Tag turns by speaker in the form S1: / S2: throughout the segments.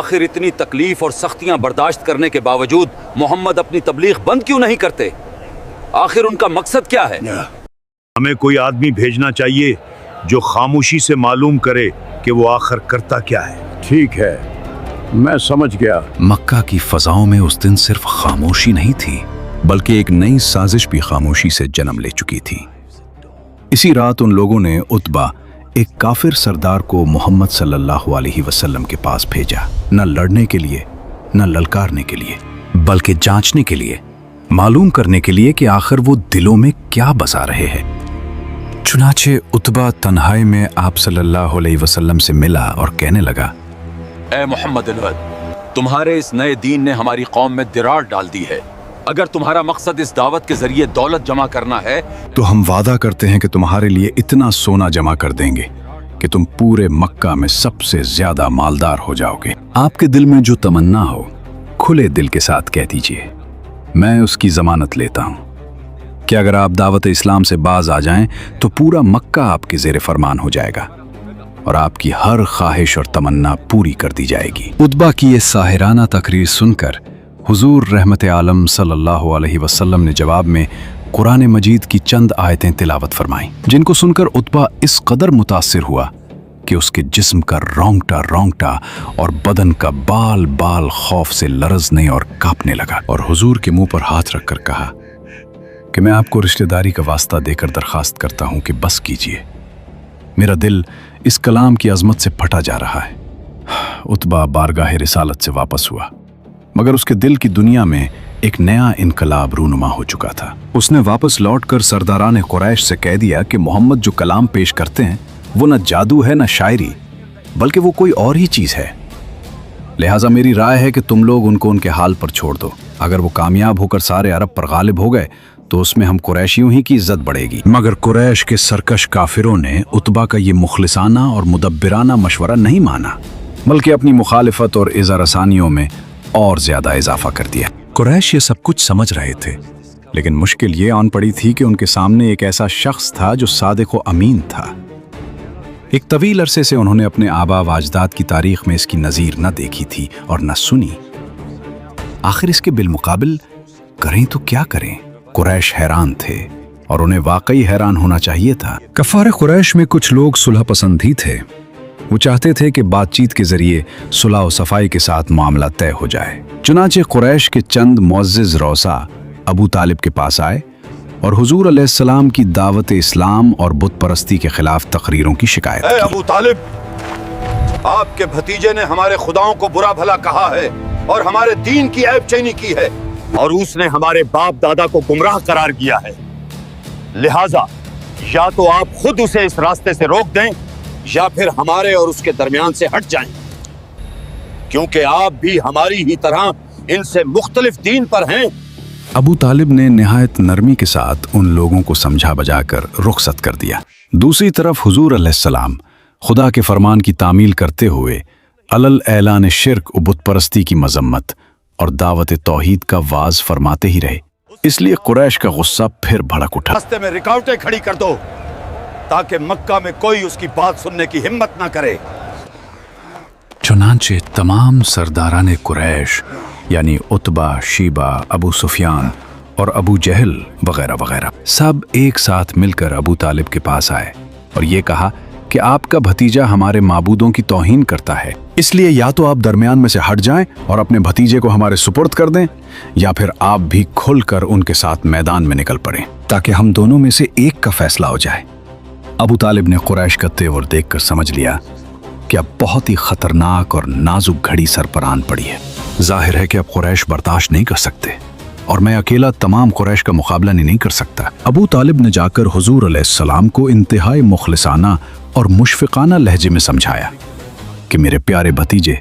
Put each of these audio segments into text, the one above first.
S1: आखिर इतनी तकलीफ और सख्तियां बर्दाश्त करने के बावजूद मोहम्मद अपनी तबलीग बंद क्यों नहीं करते? आखिर उनका मकसद क्या है?
S2: हमें कोई आदमी भेजना चाहिए जो खामोशी से मालूम करे कि वो आखिर करता क्या है।
S3: ठीक है, मैं समझ गया।
S4: मक्का की फजाओं में उस दिन सिर्फ खामोशी नहीं थी, बल्कि एक नई साजिश भी खामोशी से जन्म ले चुकी थी। इसी रात उन लोगों ने उतबा, एक काफिर सरदार को मोहम्मद सल्लल्लाहु अलैहि वसल्लम के पास भेजा, न लड़ने के लिए न ललकारने के लिए, बल्कि जांचने के लिए, मालूम करने के लिए कि आखिर वो दिलों में क्या बसा रहे हैं। चुनाचे उतबा तन्हाई में आप सल्लल्लाहु अलैहि वसल्लम से मिला और कहने लगा,
S1: ए मोहम्मद अनवर, तुम्हारे इस नए दीन ने हमारी कौम में दरार डाल दी है। अगर तुम्हारा मकसद इस दावत के जरिए दौलत जमा करना है
S4: तो हम वादा करते हैं कि तुम्हारे लिए इतना सोना जमा कर देंगे कि तुम पूरे मक्का में सबसे ज्यादा मालदार हो जाओगे। आपके दिल में जो तमन्ना हो खुले दिल के साथ कह दीजिए, मैं उसकी जमानत लेता हूं कि अगर आप दावत इस्लाम से बाज आ जाएं तो पूरा मक्का आपके ज़ेरे फरमान हो जाएगा और आपकी हर ख्वाहिश और तमन्ना पूरी कर दी जाएगी। उतबा की ये साहिराना तकरीर सुनकर हुजूर रहमत आलम सल्लल्लाहु अलैहि वसल्लम ने जवाब में कुरान मजीद की चंद आयतें तिलावत फरमाईं, जिनको सुनकर उतबा इस कदर मुतासिर हुआ कि उसके जिस्म का रोंगटा रोंगटा और बदन का बाल बाल खौफ से लरजने और कांपने लगा, और हुजूर के मुंह पर हाथ रखकर कहा कि मैं आपको रिश्तेदारी का वास्ता देकर दरखास्त करता हूं कि बस कीजिए, मेरा दिल इस कलाम की अजमत से फटा जा रहा है। उतबा बारगाह रिसालत से वापस हुआ, मगर उसके दिल की दुनिया में एक नया इनकलाब रूनुमा हो चुका था। उसने वापस लौटकर सरदारान कुरैश से कह दिया कि मोहम्मद जो कलाम पेश करते हैं वो न जादू है न शायरी, बल्कि वो कोई और ही चीज है। लिहाजा मेरी राय है कि तुम लोग उनको उनके हाल पर छोड़ दो। अगर वो कामयाब होकर सारे अरब पर गालिब हो गए तो उसमें हम कुरैशियों ही की इज्जत बढ़ेगी। मगर कुरैश के सरकश काफिरों ने उतबा का ये मुखलिसाना और मुदब्बिराना मशवरा नहीं माना, बल्कि अपनी मुखालिफत और इज़ा रसानियों में और ज्यादा इजाफा कर दिया। कुरैश ये सब कुछ समझ रहे थे, लेकिन मुश्किल ये आन पड़ी थी कि उनके सामने एक ऐसा शख्स था जो सादिक व अमीन था। एक तवील अरसे से उन्होंने अपने आबा व अजदाद की तारीख में इसकी नज़ीर न देखी थी और न सुनी। आखिर इसके बिलमुकाबिल करें तो क्या करें? कुरैश हैरान थे और उन्हें वाकई हैरान होना चाहिए था। कफ़ार कुरैश में कुछ लोग सुलह पसंद ही थे। वो चाहते थे कि बातचीत के जरिए सुलह और सफाई के साथ मामला तय हो जाए। चुनाचे कुरैश के चंद मुअज़्ज़िज़ रौसा अबू तालिब के पास आए और हुजूर अलैहिस्सलाम की दावत इस्लाम और बुत परस्ती के खिलाफ तकरीरों की शिकायत की।
S1: अबू तालिब, आपके भतीजे ने हमारे खुदाओं को बुरा भला कहा है और हमारे दीन की ऐबचैनी की है, और उसने हमारे बाप दादा को गुमराह करार किया है। लिहाजा या तो आप खुद उसे इस रास्ते से रोक दें या फिर हमारे और उसके दरमियान से हट जाएं, क्योंकि आप भी हमारी ही तरह इनसे मुख्तलिफ दीन पर हैं।
S4: अबू तालिब ने निहायत नरमी के साथ उन लोगों को समझा बजाकर रुखसत कर दिया। दूसरी तरफ हुजूर अलैहिस्सलाम खुदा के फरमान की तामील करते हुए अलल ऐलान शिर्क व बुत परस्ती की मजम्मत और दावत तौहीद का वाज फरमाते ही रहे। इसलिए कुरैश का गुस्सा फिर भड़क उठा।
S1: रास्ते में रुकावटें खड़ी कर दो ताकि मक्का में कोई उसकी बात सुनने की हिम्मत ना करे।
S4: चुनांचे तमाम सरदारान कुरैश यानी उतबा, शीबा, अबू सुफियान और अबू जहल वगैरह वगैरह सब एक साथ मिलकर अबू तालिब के पास आए और ये कहा कि आपका भतीजा हमारे माबूदों की तौहीन करता है, इसलिए या तो आप दरमियान में से हट जाएं और अपने भतीजे को हमारे सुपुर्द कर दें, या फिर आप भी खुलकर उनके साथ मैदान में निकल पड़ें ताकि हम दोनों में से एक का फैसला हो जाए। अबू तालिब ने कुरैश का तेवर देखकर समझ लिया कि अब बहुत ही खतरनाक और नाजुक घड़ी सर पर आन पड़ी है। जाहिर है कि अब कुरैश बर्दाश्त नहीं कर सकते और मैं अकेला तमाम कुरैश का मुकाबला नहीं कर सकता। अबू तालिब ने जाकर हुजूर अलैहिस्सलाम को इंतहाई मुखलिसाना और मुशफ़िक़ाना लहजे में समझाया कि मेरे प्यारे भतीजे,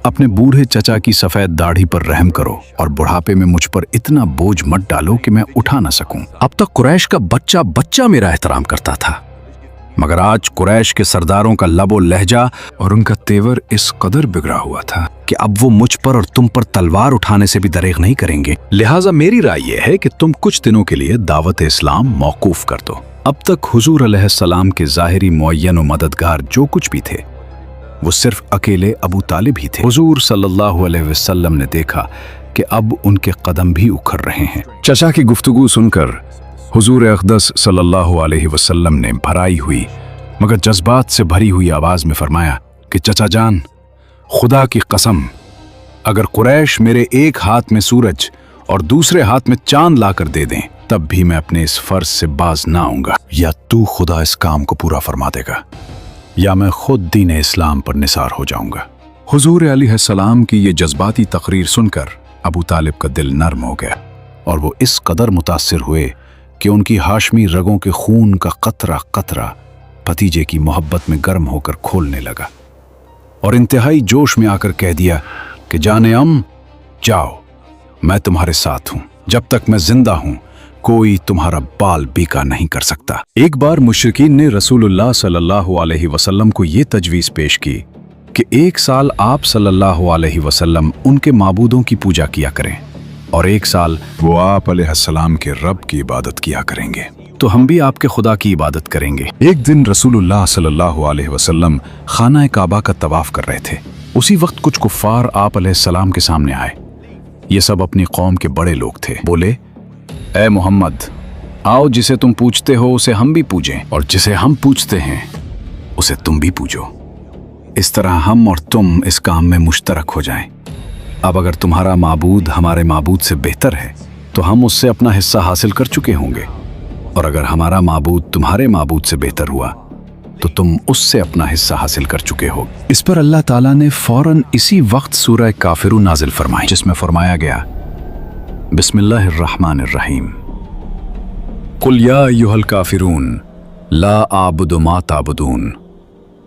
S4: अपने बूढ़े चचा की सफ़ेद दाढ़ी पर रहम करो और बुढ़ापे में मुझ पर इतना बोझ मत डालो कि मैं उठा ना सकूं। अब तक कुरैश का बच्चा बच्चा मेरा एहतराम करता था, मगर आज कुरैश के सरदारों का लबो लहजा और उनका तेवर इस कदर बिगड़ा हुआ था कि अब वो मुझ पर और तुम पर तलवार उठाने से भी दरेग नहीं करेंगे। लिहाजा मेरी राय यह है कि तुम कुछ दिनों के लिए दावत इस्लाम मौकूफ कर दो। अब तक हुजूर अलैहिस्सलाम के ज़ाहिरी मुअय्यन व मददगार जो कुछ भी थे वो सिर्फ अकेले अबू तालिब ही थे। हुजूर सल्लल्लाहु अलैहि वसल्लम ने देखा कि अब उनके कदम भी उखड़ रहे हैं। चचा की गुफ्तगू सुनकर हुजूर अक़दस सल्लल्लाहु अलैहि वसल्लम ने भराई हुई मगर जज्बात से भरी हुई आवाज में फरमाया कि चचा जान, खुदा की कसम, अगर कुरैश मेरे एक हाथ में सूरज और दूसरे हाथ में चांद लाकर दे दें तब भी मैं अपने इस फर्ज से बाज ना आऊंगा। या तू खुदा इस काम को पूरा फरमा देगा या मैं खुद दीन इस्लाम पर निसार हो जाऊंगा। हुजूर अलैहिस्सलाम की ये जज्बाती तकरीर सुनकर अबू तालिब का दिल नरम हो गया और वो इस कदर मुतासिर हुए कि उनकी हाशमी रगों के खून का कतरा कतरा भतीजे की मोहब्बत में गर्म होकर खोलने लगा और इंतहाई जोश में आकर कह दिया कि जाने जाओ, मैं तुम्हारे साथ हूं। जब तक मैं जिंदा हूं कोई तुम्हारा बाल बीका नहीं कर सकता। एक बार मुशरिकीन ने रसूलुल्लाह सल्लल्लाहु अलैहि वसल्लम को ये तजवीज़ पेश की कि एक साल आप सल्लल्लाहु अलैहि वसल्लम उनके माबूदों की पूजा किया करें और एक साल वो आप अलैहिस्सलाम के रब की इबादत किया करेंगे, तो हम भी आपके खुदा की इबादत करेंगे। एक दिन रसूलुल्लाह सल्लल्लाहु अलैहि वसल्लम खाना काबा का तवाफ कर रहे थे। उसी वक्त कुछ कुफ्फार आप अलैहिस्सलाम के सामने आए। ये सब अपनी कौम के बड़े लोग थे। बोले, ए मोहम्मद, आओ, जिसे तुम पूछते हो उसे हम भी पूजें और जिसे हम पूछते हैं उसे तुम भी पूजो। इस तरह हम और तुम इस काम में मुश्तरक हो जाएं। अब अगर तुम्हारा माबूद हमारे माबूद से बेहतर है तो हम उससे अपना हिस्सा हासिल कर चुके होंगे, और अगर हमारा माबूद तुम्हारे माबूद से बेहतर हुआ तो तुम उससे अपना हिस्सा हासिल कर चुके हो। इस पर अल्लाह ताला ने फौरन इसी वक्त सूरह काफिरून नाजिल फरमाई, जिसमें फरमाया गया, बिस्मिल्लाहिर्रहमानिर्रहीम, कुल या अय्युहल काफिरून ला आबुदु मा ताबुदून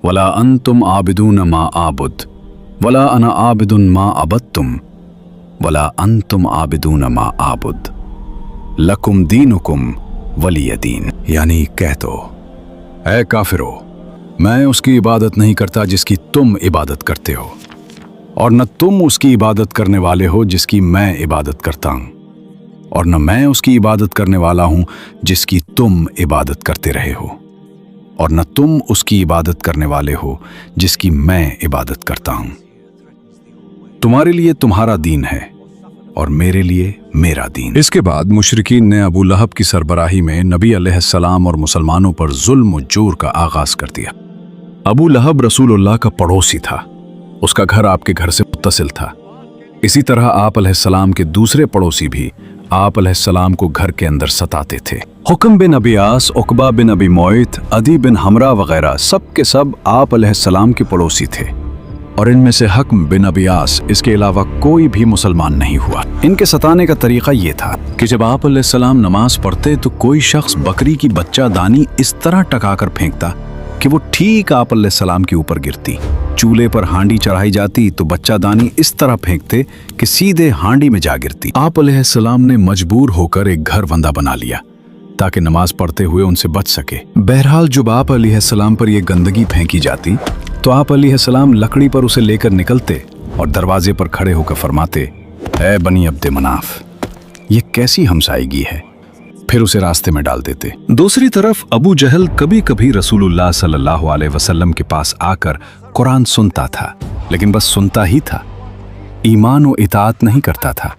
S4: वला अंतुम आबिदून मा आबुद वला अना आबिदुन मा अबदतुम वला अंतुम आबिदून मा आबुद लकुम दीनुकुम वलिय दीन। यानी कह दो, ऐ काफिरो, मैं उसकी इबादत नहीं करता जिसकी तुम इबादत करते हो, और न तुम उसकी इबादत करने वाले हो जिसकी मैं इबादत करता हूं, और न मैं उसकी इबादत करने वाला हूं जिसकी तुम इबादत करते रहे हो, और न तुम उसकी इबादत करने वाले हो जिसकी मैं इबादत करता हूं। तुम्हारे लिए तुम्हारा दीन है और मेरे लिए मेरा दीन। इसके बाद मुशरिकीन ने अबू लहब की सरबराही में नबी अलैहिस्सलाम और मुसलमानों पर जुल्म और जोर का आगाज कर दिया। अबू लहब रसूलुल्लाह का पड़ोसी था, उसका घर आपके घर से मुत्तसिल था। इसी तरह आप अलैहिस्सलाम के दूसरे पड़ोसी भी आप अलैहिस्सलाम को घर के अंदर सताते थे। हुक्म बिन अबियास, उकबा बिन अबी मोइत, अदी बिन हमरा वगैरह सब के सब आप अलैहिस्सलाम के पड़ोसी थे, और इनमें से हक्म बिन अबियास इसके अलावा कोई भी मुसलमान नहीं हुआ। इनके सताने का तरीका ये था कि जब आप अलैहिस्सलाम नमाज पढ़ते तो कोई शख्स बकरी की बच्चा दानी इस तरह टकाकर फेंकता कि वो ठीक आप अलैहिस्सलाम के ऊपर गिरती। चूल्हे पर हांडी चढ़ाई जाती तो बच्चा दानी इस तरह फेंकते कि सीधे हांडी में जा गिरती। आप अलैहिस्सलाम ने मजबूर होकर एक घर बंदा बना लिया ताकि नमाज पढ़ते हुए उनसे बच सके। बहरहाल जब आप अलैहिस्सलाम पर यह गंदगी फेंकी जाती तो आप अलैहिस्सलाम लकड़ी पर उसे लेकर निकलते और दरवाजे पर खड़े होकर फरमाते, ऐ बनी अब्द मनाफ, ये कैसी हमसायगी है, फिर उसे रास्ते में डाल देते। दूसरी तरफ अबू जहल कभी कभी रसूलुल्लाह सल्लल्लाहु अलैहि वसल्लम के पास आकर कुरान सुनता था, लेकिन बस सुनता ही था, ईमान व इताअत नहीं करता था।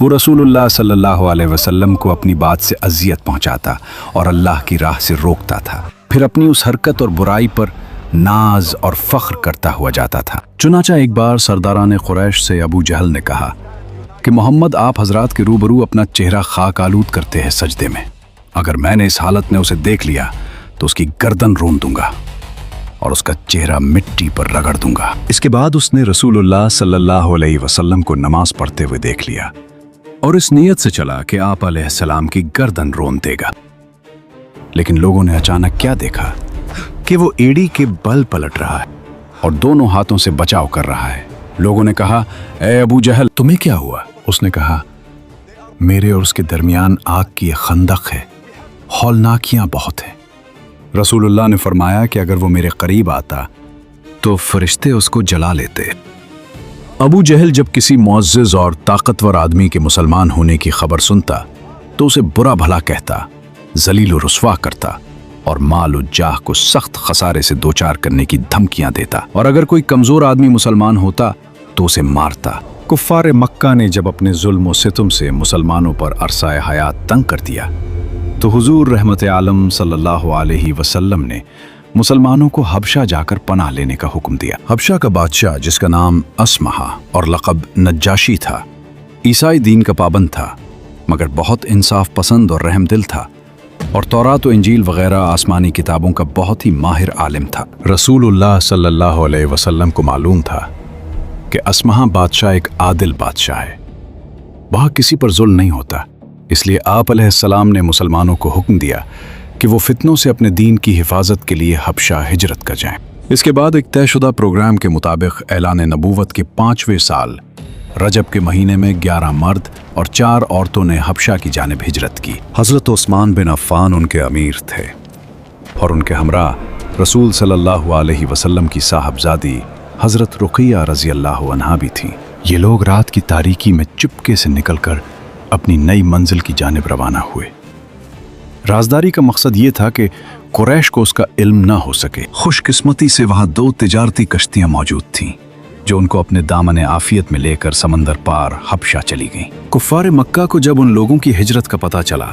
S4: वो रसूलुल्लाह सल्लल्लाहु अलैहि वसल्लम को अपनी बात से अजियत पहुंचाता और अल्लाह की राह से रोकता था, फिर अपनी उस हरकत और बुराई पर नाज और फख्र करता हुआ जाता था। चुनाचा एक बार सरदारान कुरैश से अबू जहल ने कहा कि मोहम्मद आप हजरात के रूबरू अपना चेहरा खाक आलूद करते हैं सजदे में, अगर मैंने इस हालत में उसे देख लिया तो उसकी गर्दन रोन दूंगा और उसका चेहरा मिट्टी पर रगड़ दूंगा। इसके बाद उसने रसूलुल्लाह सल्लल्लाहु अलैहि वसल्लम को नमाज पढ़ते हुए देख लिया और इस नीयत से चला कि आप अलैहिस्सलाम की गर्दन रोन देगा। लेकिन लोगों ने अचानक क्या देखा कि वो एड़ी के बल पलट रहा है और दोनों हाथों से बचाव कर रहा है। लोगों ने कहा, ए अबू जहल, तुम्हें क्या हुआ? उसने कहा, मेरे और उसके दरमियान आग की एक खंदक है, हौलनाकियां बहुत हैं। रसूलुल्लाह ने फरमाया कि अगर वो मेरे करीब आता तो फरिश्ते उसको जला लेते। अबू जहल जब किसी मुअज़्ज़िज़ और ताकतवर आदमी के मुसलमान होने की खबर सुनता तो उसे बुरा भला कहता, जलील और रुस्वा करता और माल और जाह को सख्त खसारे से दो चार करने की धमकियां देता, और अगर कोई कमजोर आदमी मुसलमान होता तो उसे मारता। कुफ्फार मक्का ने जब अपने जुल्म और सितम से मुसलमानों पर अरसाए हयात तंग कर दिया तो हुजूर रहमत आलम सल्लल्लाहु अलैहि वसल्लम ने मुसलमानों को हबशा जाकर पनाह लेने का हुक्म दिया। हबशा का बादशाह, जिसका नाम असमहा और लक़ब नज्जाशी था, ईसाई दीन का पाबंद था मगर बहुत इंसाफ पसंद और रहम दिल था, और तौरात और इंजील वगैरह आसमानी किताबों का बहुत ही माहिर आलिम था। रसूलुल्लाह सल्लल्लाहु अलैहि वसल्लम को मालूम था कि असमहा बादशाह एक आदिल बादशाह है, वहाँ किसी पर जुल्म नहीं होता। इसलिए आप अलैहिस्सलाम ने मुसलमानों को हुक्म दिया कि वो फितनों से अपने दीन की हिफाजत के लिए हबशा हिजरत कर जाएं। इसके बाद एक तयशुदा प्रोग्राम के मुताबिक ऐलान नबूवत के 5वें साल रजब के महीने में 11 मर्द और 4 औरतों ने हबशा की जानिब हिजरत की। हज़रत उस्मान बिन अफ़्फ़ान उनके अमीर थे और उनके हमरा रसूल सल्लल्लाहु अलैहि वसल्लम की साहबजादी हज़रत रुक़िया रज़ी अल्लाह अन्हा भी थीं। ये लोग रात की तारीकी में चुपके से निकलकर अपनी नई मंजिल की जानिब रवाना हुए। राजदारी का मकसद ये था कि कुरैश को उसका इल्म न हो सके। खुशकिस्मती से वहाँ 2 तिजारती कश्तियाँ मौजूद थीं जो उनको अपने दामन आफियत में लेकर समंदर पार हबशा चली गईं। कुफ्फार मक्का को जब उन लोगों की हिजरत का पता चला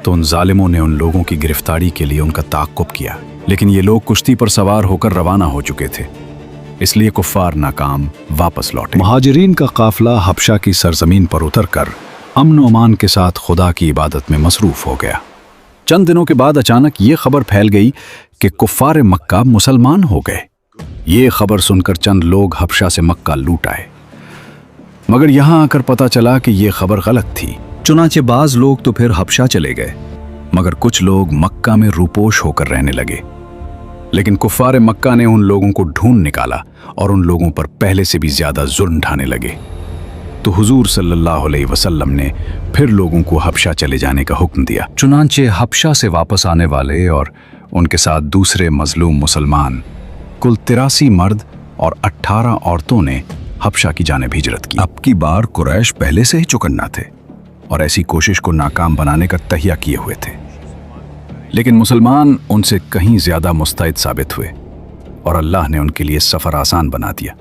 S4: तो उन जालिमों ने उन लोगों की गिरफ्तारी के लिए उनका ताक़ुब किया, लेकिन ये लोग कुश्ती पर सवार होकर रवाना हो चुके थे, इसलिए कुफ्फार नाकाम वापस लौटे। मुहाजिरीन का काफिला हबशा की सरजमीन पर उतरकर अमन व अमान के साथ खुदा की इबादत में मसरूफ हो गया। चंद दिनों के बाद अचानक ये खबर फैल गई कि कुफ्फार मक्का मुसलमान हो गए। ये खबर सुनकर चंद लोग हबशा से मक्का लूट आए, मगर यहाँ आकर पता चला कि ये खबर गलत थी। चुनाचे बाज लोग तो फिर हबशा चले गए, मगर कुछ लोग मक्का में रूपोश होकर रहने लगे। लेकिन कुफ्फार मक्का ने उन लोगों को ढूंढ निकाला और उन लोगों पर पहले से भी ज्यादा जुल्म ढाने लगे। तो हुजूर सल्लल्लाहु अलैहि वसल्लम ने फिर लोगों को हबशा चले जाने का हुक्म दिया। चुनांचे हबशा से वापस आने वाले और उनके साथ दूसरे मजलूम मुसलमान कुल 83 मर्द और 18 औरतों ने हबशा की जानिब हिजरत की। अब की बार कुरैश पहले से ही चौकन्ना थे और ऐसी कोशिश को नाकाम बनाने का तहिया किए हुए थे, लेकिन मुसलमान उनसे कहीं ज्यादा मुस्तैद साबित हुए और अल्लाह ने उनके लिए सफर आसान बना दिया।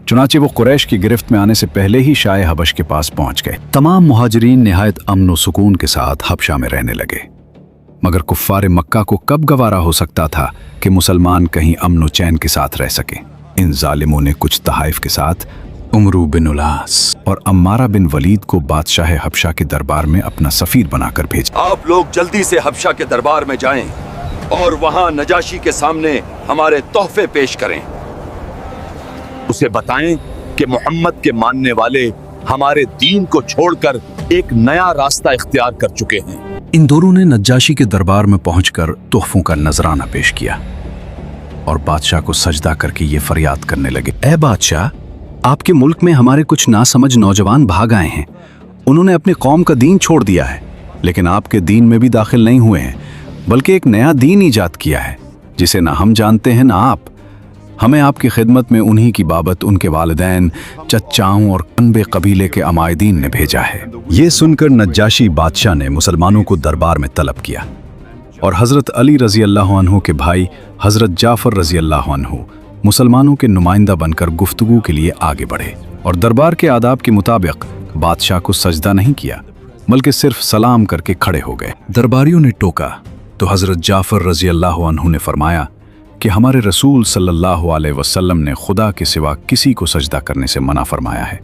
S4: चुनाचे वो कुरैश की गिरफ्त में आने से पहले ही शाह हबश के पास पहुंच गए। तमाम मुहाजिरीन निहायत अमन व सुकून के साथ हबशा में रहने लगे, मगर कुफ्फार मक्का को कब गवारा हो सकता था कि मुसलमान कहीं अमन व चैन के साथ रह सके। इन जालिमों ने कुछ तहाइफ के साथ उमरू बिन उलास और अम्मारा बिन वलीद को बादशाह हबशा के दरबार में अपना सफीर बनाकर भेजा।
S1: आप लोग जल्दी से हबशा के दरबार में जाएं और वहां नजाशी के सामने हमारे तोहफे पेश करें। उसे बताएं कि मोहम्मद के मानने वाले हमारे दीन को छोड़कर एक नया रास्ता इख्तियार कर चुके हैं।
S4: इन दोनों ने नज्जाशी के दरबार में पहुंचकर तोहफों का नजराना पेश किया और बादशाह को सजदा करके ये फरियाद करने लगे, ऐ बादशाह, आपके मुल्क में हमारे कुछ नासमझ नौजवान भाग आए हैं। उन्होंने अपने कौम का दीन छोड़ दिया है, लेकिन आपके दीन में भी दाखिल नहीं हुए हैं, बल्कि एक नया दीन ईजाद किया है जिसे ना हम जानते हैं ना आप। हमें आपकी खिदमत में उन्हीं की बाबत उनके वालिदैन, चचाओं और कनबे कबीले के अमायदीन ने भेजा है। ये सुनकर नज्जाशी बादशाह ने मुसलमानों को दरबार में तलब किया और हज़रत अली रज़ी अल्लाह अन्हु के भाई हज़रत जाफ़र रज़ी अल्लाह अन्हु मुसलमानों के नुमाइंदा बनकर गुफ्तगू के लिए आगे बढ़े और दरबार के आदाब के मुताबिक बादशाह को सजदा नहीं किया, बल्कि सिर्फ सलाम करके खड़े हो गए। दरबारियों ने टोका तो हज़रत जाफ़र रज़ी अल्लाह अन्हु ने फरमाया कि हमारे रसूल सल्लल्लाहु अलैहि वसल्लम ने खुदा के सिवा किसी को सजदा करने से मना फरमाया है,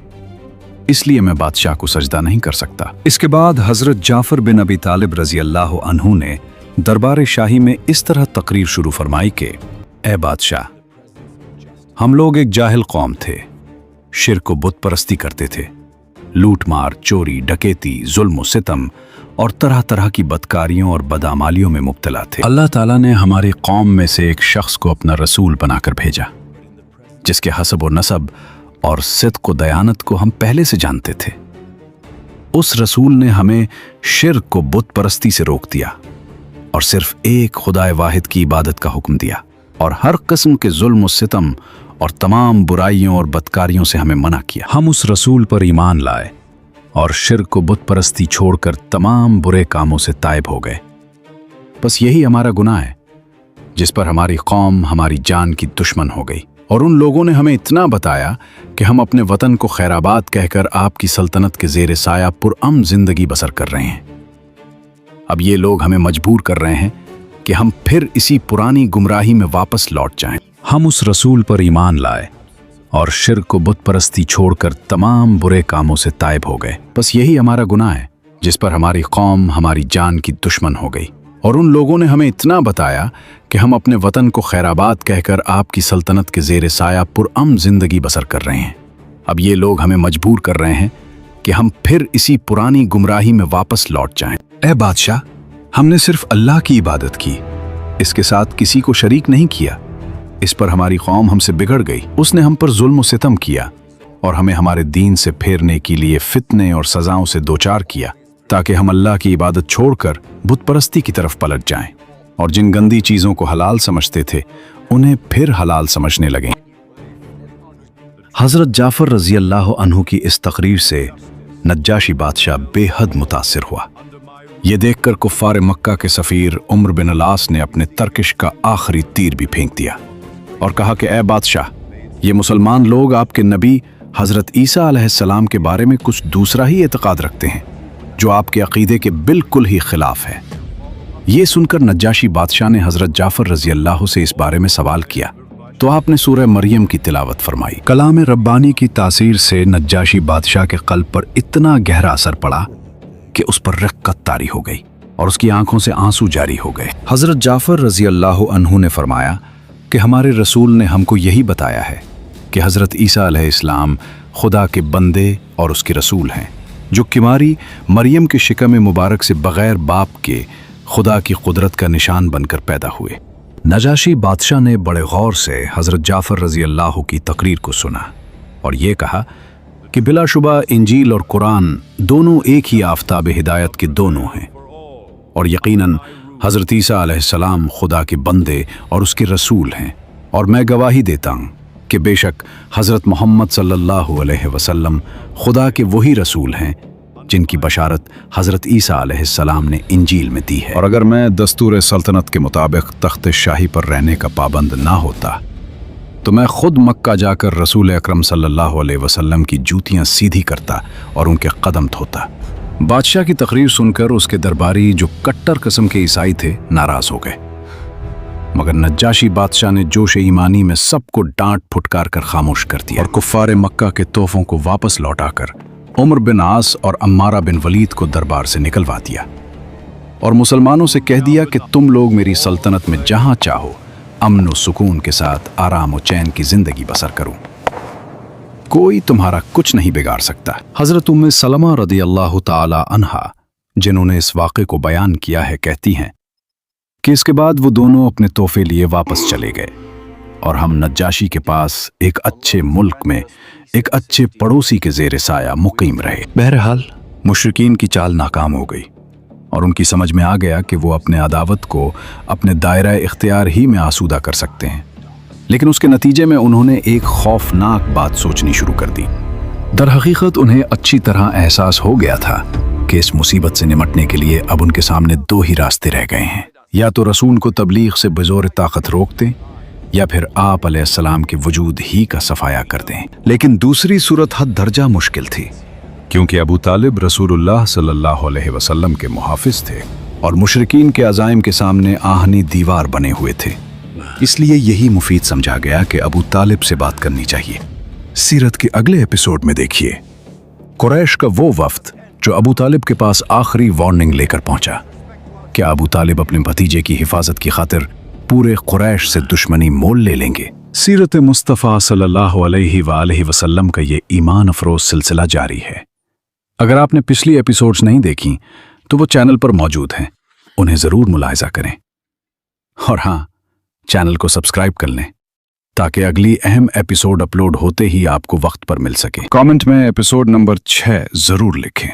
S4: इसलिए मैं बादशाह को सजदा नहीं कर सकता। इसके बाद हज़रत जाफ़र बिन अबी तालिब रज़ी अल्लाह अन्हु ने दरबार शाही में इस तरह तकरीर शुरू फरमाई कि ए बादशाह, हम लोग एक जाहिल कौम थे, शिर्क व बुत परस्ती करते थे, लूट मार, चोरी, डकैती, जुल्म व सितम और तरह तरह की बदकारियों और बदामालियों में मुब्तला थे। अल्लाह ताला ने हमारी कौम में से एक शख्स को अपना रसूल बनाकर भेजा, जिसके हसब व नसब और सिद्क़ व दयानत को हम पहले से जानते थे। उस रसूल ने हमें शिर्क व बुत परस्ती से रोक दिया और सिर्फ एक खुदाए वाहिद की इबादत का हुक्म दिया और हर किस्म के जुल्म व सितम और तमाम बुराइयों और बदकारियों से हमें मना किया। हम उस रसूल पर ईमान लाए और शिर्क व बुत परस्ती छोड़कर तमाम बुरे कामों से ताइब हो गए। बस यही हमारा गुनाह है जिस पर हमारी कौम हमारी जान की दुश्मन हो गई, और उन लोगों ने हमें इतना बताया कि हम अपने वतन को खैराबाद कहकर आपकी सल्तनत के ज़ेर साया पुरअमन जिंदगी बसर कर रहे हैं। अब ये लोग हमें मजबूर कर रहे हैं कि हम फिर इसी पुरानी गुमराही में वापस लौट जाएं। हम उस रसूल पर ईमान लाए और शिर्क को बुत परस्ती छोड़कर तमाम बुरे कामों से ताइब हो गए। बस यही हमारा गुनाह है जिस पर हमारी कौम हमारी जान की दुश्मन हो गई, और उन लोगों ने हमें इतना बताया कि हम अपने वतन को खैराबाद कहकर आपकी सल्तनत के ज़ेर साया पुरअमन जिंदगी बसर कर रहे हैं। अब ये लोग हमें मजबूर कर रहे हैं कि हम फिर इसी पुरानी गुमराही में वापस लौट जाएं। ए बादशाह, हमने सिर्फ अल्लाह की इबादत की, इसके साथ किसी को शरीक नहीं किया। इस पर हमारी कौम हमसे बिगड़ गई। उसने हम पर जुल्म और सितम किया और हमें हमारे दीन से फेरने के लिए फितने और सजाओं से दोचार किया, ताकि हम अल्लाह की इबादत छोड़कर बुत परस्ती की तरफ पलट जाएं, और जिन गंदी चीज़ों को हलाल समझते थे उन्हें फिर हलाल समझने लगे। हज़रत जाफ़र रज़ी अल्लाह अन्हु की इस तकरीर से नज्जाशी बादशाह बेहद मुतासिर हुआ। ये देखकर कुफ़ार मक्का के सफ़ीर उम्र बिन अलास ने अपने तरकिश का आखिरी तीर भी फेंक दिया और कहा कि ए बादशाह, ये मुसलमान लोग आपके नबी हज़रत ईसा अलैहिस्सलाम के बारे में कुछ दूसरा ही एतक़ाद रखते हैं, जो आपके अक़ीदे के बिल्कुल ही खिलाफ है। ये सुनकर नज्जाशी बादशाह ने हज़रत जाफ़र रज़ी अल्लाह से इस बारे में सवाल किया, तो आपने सूरह मरियम की तिलावत फरमाई। कलाम रब्बानी की तासीर से नज्जाशी बादशाह के क़ल्ब पर इतना गहरा असर पड़ा कि उस पर रिक़्क़त तारी हो गई और उसकी आंखों से आंसू जारी हो गए। हज़रत जाफ़र रज़ी अल्लाह अन्हु ने फरमाया कि हमारे रसूल ने हमको यही बताया है कि हज़रत ईसा अलैहिस्सलाम खुदा के बंदे और उसके रसूल हैं, जो किमारी मरियम के शिकम मुबारक से बग़ैर बाप के खुदा की कुदरत का निशान बनकर पैदा हुए। नजाशी बादशाह ने बड़े गौर से हज़रत जाफ़र रज़ी अल्लाह की तकरीर को सुना और ये कहा कि बिलाशुबा इंजील और कुरान दोनों एक ही आफ़ताब हिदायत के दोनों हैं, और यकीनन हज़रत ईसा अलैहिस्सलाम खुदा के बंदे और उसके रसूल हैं, और मैं गवाही देता हूँ कि बेशक हज़रत मोहम्मद सल्लल्लाहु अलैहि वसल्लम खुदा के वही रसूल हैं जिनकी बशारत हज़रत ईसा अलैहिस्सलाम ने इंजील में दी है। और अगर मैं दस्तूर सल्तनत के मुताबिक तख्त शाही पर रहने का पाबंद ना होता तो मैं खुद मक्का जाकर रसूल अकरम सल्लल्लाहु अलैहि वसल्लम की जूतियां सीधी करता और उनके कदम धोता। बादशाह की तकरीर सुनकर उसके दरबारी, जो कट्टर किस्म के ईसाई थे, नाराज हो गए, मगर नज्जाशी बादशाह ने जोश ईमानी में सबको डांट फुटकार कर खामोश कर दिया और कुफ्फार मक्का के तोहफों को वापस लौटाकर उमर बिन आस और अम्मारा बिन वलीद को दरबार से निकलवा दिया और मुसलमानों से कह दिया कि तुम लोग मेरी सल्तनत में जहां चाहो अमन और सुकून के साथ आराम और चैन की जिंदगी बसर करो, कोई तुम्हारा कुछ नहीं बिगाड़ सकता। हजरत उम्मे सलमा रदी अल्लाह ताला अन्हा, जिन्होंने इस वाक़े को बयान किया है, कहती हैं कि इसके बाद वो दोनों अपने तोहफे लिए वापस चले गए और हम नज्जाशी के पास एक अच्छे मुल्क में एक अच्छे पड़ोसी के ज़ेर साया मुकीम रहे। बहरहाल मुशरिकीन की चाल नाकाम हो गई और उनकी समझ में आ गया कि वो अपने अदावत को अपने दायरा इख्तियार ही में आसूदा कर सकते हैं, लेकिन उसके नतीजे में उन्होंने एक खौफनाक बात सोचनी शुरू कर दी। दर हकीकत उन्हें अच्छी तरह एहसास हो गया था कि इस मुसीबत से निमटने के लिए अब उनके सामने दो ही रास्ते रह गए हैं, या तो रसूल को तबलीग से बेजोर ताकत रोक दें या फिर आप अलैहिस्सलाम के वजूद ही का सफाया कर दें। लेकिन दूसरी सूरत हद दर्जा मुश्किल थी, क्योंकि अबू तालिब रसूलुल्लाह सल्लल्लाहु अलैहि वसल्लम के मुहाफिज थे और मुशरिकीन के अज़ाइम के सामने आहनी दीवार बने हुए थे। इसलिए यही मुफीद समझा गया कि अबू तालिब से बात करनी चाहिए। सीरत के अगले एपिसोड में देखिए कुरैश का वो वफ्द जो अबू तालिब के पास आखिरी वार्निंग लेकर पहुंचा। क्या अबू तालिब अपने भतीजे की हिफाजत की खातिर पूरे कुरैश से दुश्मनी मोल ले लेंगे? सीरत मुस्तफ़ा सल्लल्लाहु अलैहि वसल्लम का ये ईमान अफरोज सिलसिला जारी है। अगर आपने पिछली एपिसोड्स नहीं देखी तो वो चैनल पर मौजूद हैं, उन्हें ज़रूर मुलाहिजा करें और हाँ, चैनल को सब्सक्राइब कर लें ताकि अगली अहम एपिसोड अपलोड होते ही आपको वक्त पर मिल सके। कमेंट में एपिसोड नंबर 6 ज़रूर लिखें।